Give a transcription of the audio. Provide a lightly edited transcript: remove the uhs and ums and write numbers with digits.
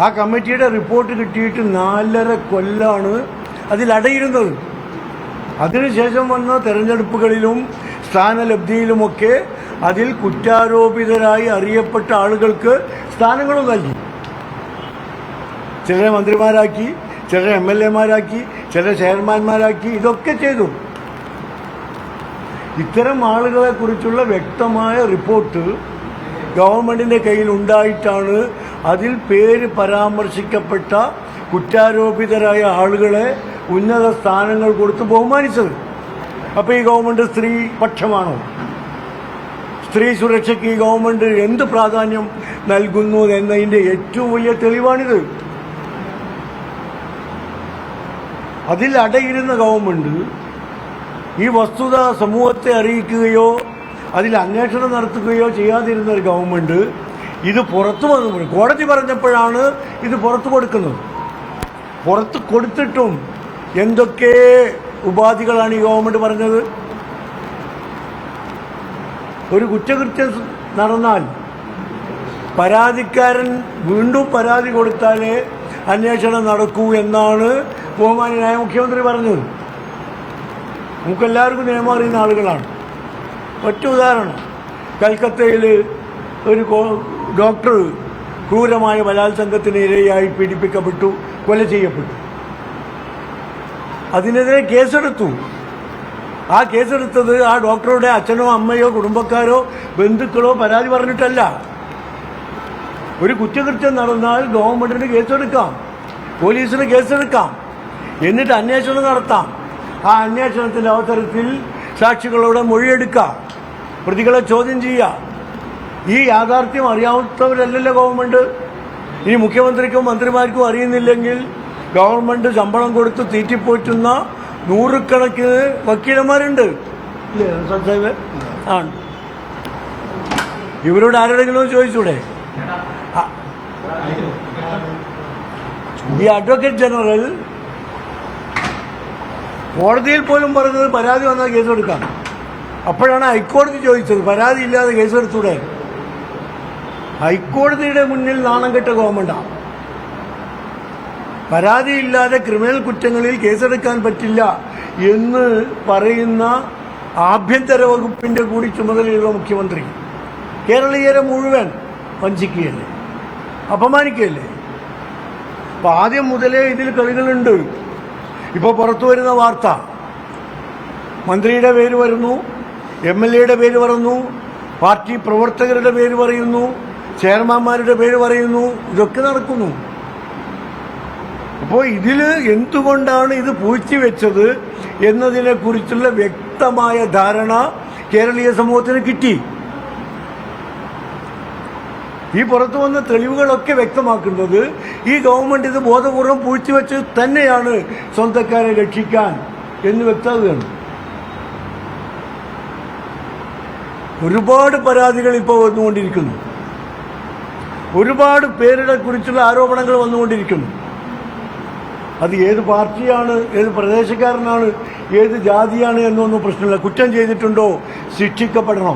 ആ കമ്മിറ്റിയുടെ റിപ്പോർട്ട് കിട്ടിയിട്ട് 4.5 കൊല്ലാണ് അതിലടയിരുന്നത്. അതിനുശേഷം വന്ന തെരഞ്ഞെടുപ്പുകളിലും സ്ഥാനലബ്ധിയിലുമൊക്കെ അതിൽ കുറ്റാരോപിതരായി അറിയപ്പെട്ട ആളുകൾക്ക് സ്ഥാനങ്ങളും നൽകി. ചിലരെ മന്ത്രിമാരാക്കി, ചിലരെ MLA-മാരാക്കി, ചിലരെ ചെയർമാൻമാരാക്കി. ഇതൊക്കെ ചെയ്തു. ഇത്തരം ആളുകളെ കുറിച്ചുള്ള വ്യക്തമായ റിപ്പോർട്ട് ഗവൺമെന്റിന്റെ കയ്യിൽ ഉണ്ടായിട്ടാണ് അതിൽ പേര് പരാമർശിക്കപ്പെട്ട കുറ്റാരോപിതരായ ആളുകളെ ഉന്നത സ്ഥാനങ്ങൾ കൊടുത്ത് ബഹുമാനിച്ചത്. അപ്പോൾ ഈ ഗവൺമെന്റ് സ്ത്രീ പക്ഷമാണോ? സ്ത്രീ സുരക്ഷയ്ക്ക് ഈ ഗവൺമെന്റ് എന്ത് പ്രാധാന്യം നൽകുന്നു എന്നതിന്റെ ഏറ്റവും വലിയ തെളിവാണിത്. അതിൽ അടയിരുന്ന ഗവൺമെന്റ് ഈ വസ്തുത സമൂഹത്തെ അറിയിക്കുകയോ അതിൽ അന്വേഷണം നടത്തുകയോ ചെയ്യാതിരുന്ന ഒരു ഗവൺമെന്റ് ഇത് പുറത്തു വന്നു. കോടതി പറഞ്ഞപ്പോഴാണ് ഇത് പുറത്തു കൊടുക്കുന്നത്. പുറത്ത് കൊടുത്തിട്ടും എന്തൊക്കെ ഉപാധികളാണ് ഈ ഗവൺമെന്റ് പറഞ്ഞത്? ഒരു കുറ്റകൃത്യം നടന്നാൽ പരാതിക്കാരൻ വീണ്ടും പരാതി കൊടുത്താലേ അന്വേഷണം നടക്കൂ എന്നാണ് ബഹുമാന്യനായ മുഖ്യമന്ത്രി പറഞ്ഞത്. നമുക്കെല്ലാവർക്കും നിയമം അറിയുന്ന ആളുകളാണ്. ഒറ്റ ഉദാഹരണം, കൽക്കത്തയിൽ ഒരു ഡോക്ടർ ക്രൂരമായ ബലാത്സംഗത്തിന് ഇരയായി പീഡിപ്പിക്കപ്പെട്ടു, കൊല ചെയ്യപ്പെട്ടു. അതിനെതിരെ കേസെടുത്തു. ആ കേസെടുത്തത് ആ ഡോക്ടറുടെ അച്ഛനോ അമ്മയോ കുടുംബക്കാരോ ബന്ധുക്കളോ പരാതി പറഞ്ഞിട്ടല്ല. ഒരു കുറ്റകൃത്യം നടന്നാൽ ഗവൺമെന്റിന് കേസെടുക്കാം, പോലീസിന് കേസെടുക്കാം, എന്നിട്ട് അന്വേഷണം നടത്താം. ആ അന്വേഷണത്തിന്റെ അവസരത്തിൽ സാക്ഷികളോട് മൊഴിയെടുക്കാം, പ്രതികളെ ചോദ്യം ചെയ്യാം. ഈ യാഥാർത്ഥ്യം അറിയാവുന്നവരല്ലല്ലോ ഗവൺമെന്റ്. ഇനി മുഖ്യമന്ത്രിക്കും മന്ത്രിമാർക്കും അറിയുന്നില്ലെങ്കിൽ ഗവൺമെന്റ് ശമ്പളം കൊടുത്ത് തീറ്റിപ്പോറ്റുന്ന നൂറുകണക്കിന് വക്കീലന്മാരുണ്ട്. ആണ്. ഇവരോട് ആരുടെങ്കിലും ചോദിച്ചൂടെ? ഈ അഡ്വക്കേറ്റ് ജനറൽ കോടതിയിൽ പോലും പറഞ്ഞത് പരാതി വന്നാൽ കേസെടുക്കാം. അപ്പോഴാണ് ഹൈക്കോടതി ചോദിച്ചത് പരാതി ഇല്ലാതെ കേസെടുത്തൂടെ? ഹൈക്കോടതിയുടെ മുന്നിൽ നാണം കെട്ട ഗവൺമെന്റാണ്. പരാതിയില്ലാതെ ക്രിമിനൽ കുറ്റങ്ങളിൽ കേസെടുക്കാൻ പറ്റില്ല എന്ന് പറയുന്ന ആഭ്യന്തര വകുപ്പിന്റെ കൂടി ചുമതലയുള്ള മുഖ്യമന്ത്രി കേരളീയരെ മുഴുവൻ വഞ്ചിക്കുകയല്ലേ, അപമാനിക്കുകയല്ലേ? അപ്പൊ ആദ്യം മുതലേ ഇതിൽ കളികളുണ്ട്. ഇപ്പോൾ പുറത്തു വരുന്ന വാർത്ത, മന്ത്രിയുടെ പേര് വരുന്നു, MLA-യുടെ പേര് പറയുന്നു, പാർട്ടി പ്രവർത്തകരുടെ പേര് പറയുന്നു, ചെയർമാൻമാരുടെ പേര് പറയുന്നു. ഇതൊക്കെ നടക്കുന്നു. അപ്പോൾ ഇതിൽ എന്തുകൊണ്ടാണ് ഇത് പൂഴ്ത്തിവെച്ചത് എന്നതിനെ കുറിച്ചുള്ള വ്യക്തമായ ധാരണ കേരളീയ സമൂഹത്തിന് കിട്ടി. ഈ പുറത്തു വന്ന തെളിവുകളൊക്കെ വ്യക്തമാക്കുന്നത് ഈ ഗവൺമെന്റ് ഇത് ബോധപൂർവം പൂഴ്ത്തിവെച്ച് തന്നെയാണ് സ്വന്തക്കാരെ രക്ഷിക്കാൻ എന്ന് വ്യക്തമാകുകയാണ്. ഒരുപാട് പരാതികൾ ഇപ്പോൾ വന്നുകൊണ്ടിരിക്കുന്നു. ഒരുപാട് പേരുടെ കുറിച്ചുള്ള ആരോപണങ്ങൾ വന്നുകൊണ്ടിരിക്കുന്നു. അത് ഏത് പാർട്ടിയാണ്, ഏത് പ്രദേശക്കാരനാണ്, ഏത് ജാതിയാണ് എന്നൊന്നും പ്രശ്നമില്ല. കുറ്റം ചെയ്തിട്ടുണ്ടോ ശിക്ഷിക്കപ്പെടണം.